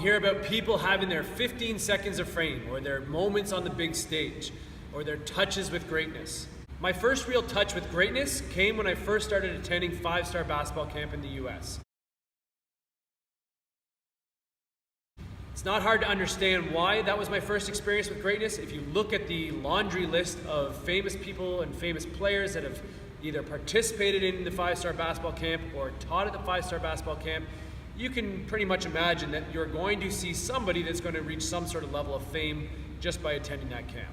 hear about people having their 15 seconds of fame, or their moments on the big stage, or their touches with greatness. My first real touch with greatness came when I first started attending 5-star basketball camp in the US. It's not hard to understand why that was my first experience with greatness. If you look at the laundry list of famous people and famous players that have either participated in the 5-star basketball camp or taught at the 5-star basketball camp, you can pretty much imagine that you're going to see somebody that's going to reach some sort of level of fame just by attending that camp.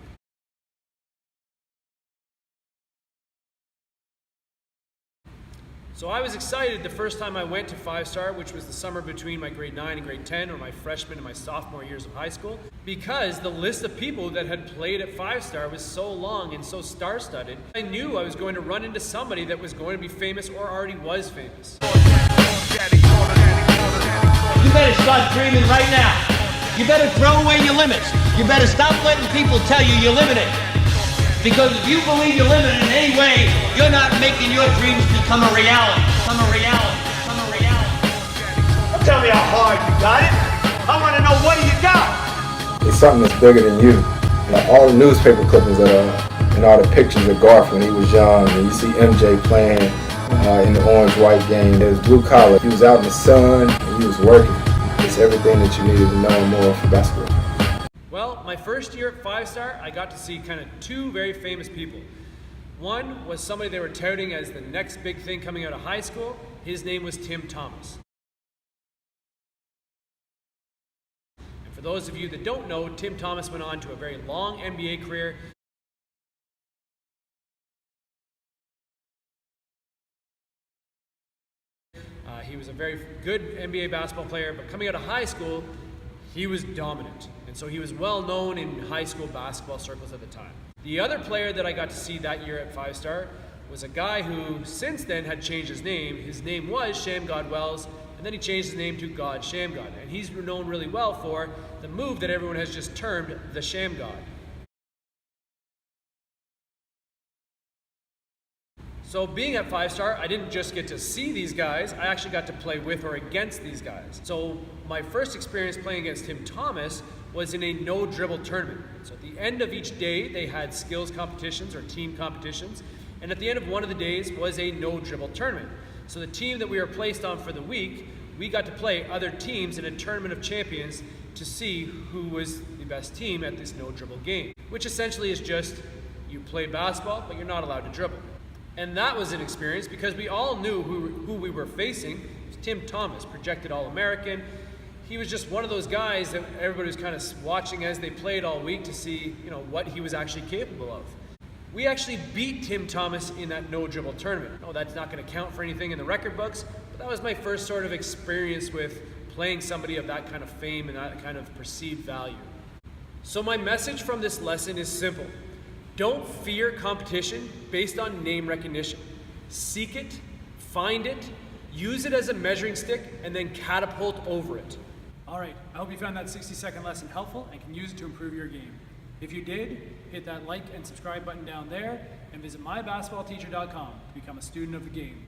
So I was excited the first time I went to 5-star, which was the summer between my grade 9 and grade 10, or my freshman and my sophomore years of high school, because the list of people that had played at 5-star was so long and so star-studded. I knew I was going to run into somebody that was going to be famous or already was famous. You better start dreaming right now. You better throw away your limits. You better stop letting people tell you you're limited. Because if you believe you're limited in any way, you're not making your dreams become a reality. Become a reality. Become a reality. Don't tell me how hard you got it. I want to know what you got. It's something that's bigger than you. Like all the newspaper clippings that are, and all the pictures of Garth when he was young, and you see MJ playing in the orange-white game. It was blue collar. He was out in the sun, and he was working. It's everything that you needed to know and more for basketball. Well, my first year at 5-star, I got to see kind of two very famous people. One was somebody they were touting as the next big thing coming out of high school. His name was Tim Thomas. And for those of you that don't know, Tim Thomas went on to a very long NBA career. He was a very good NBA basketball player, but coming out of high school, he was dominant. And so he was well known in high school basketball circles at the time. The other player that I got to see that year at 5-star was a guy who since then had changed his name. His name was Shamgod Wells, and then he changed his name to God Shamgod. And he's known really well for the move that everyone has just termed the Shamgod. So being at 5-star, I didn't just get to see these guys, I actually got to play with or against these guys. So my first experience playing against Tim Thomas was in a no-dribble tournament. So at the end of each day, they had skills competitions or team competitions, and at the end of one of the days was a no-dribble tournament. So the team that we were placed on for the week, we got to play other teams in a tournament of champions to see who was the best team at this no-dribble game, which essentially is just you play basketball, but you're not allowed to dribble. And that was an experience because we all knew who we were facing. It was Tim Thomas, projected All-American. He was just one of those guys that everybody was kind of watching as they played all week to see, what he was actually capable of. We actually beat Tim Thomas in that no-dribble tournament. No, that's not going to count for anything in the record books, but that was my first sort of experience with playing somebody of that kind of fame and that kind of perceived value. So my message from this lesson is simple. Don't fear competition based on name recognition. Seek it, find it, use it as a measuring stick, and then catapult over it. All right, I hope you found that 60-second lesson helpful and can use it to improve your game. If you did, hit that like and subscribe button down there, and visit mybasketballteacher.com to become a student of the game.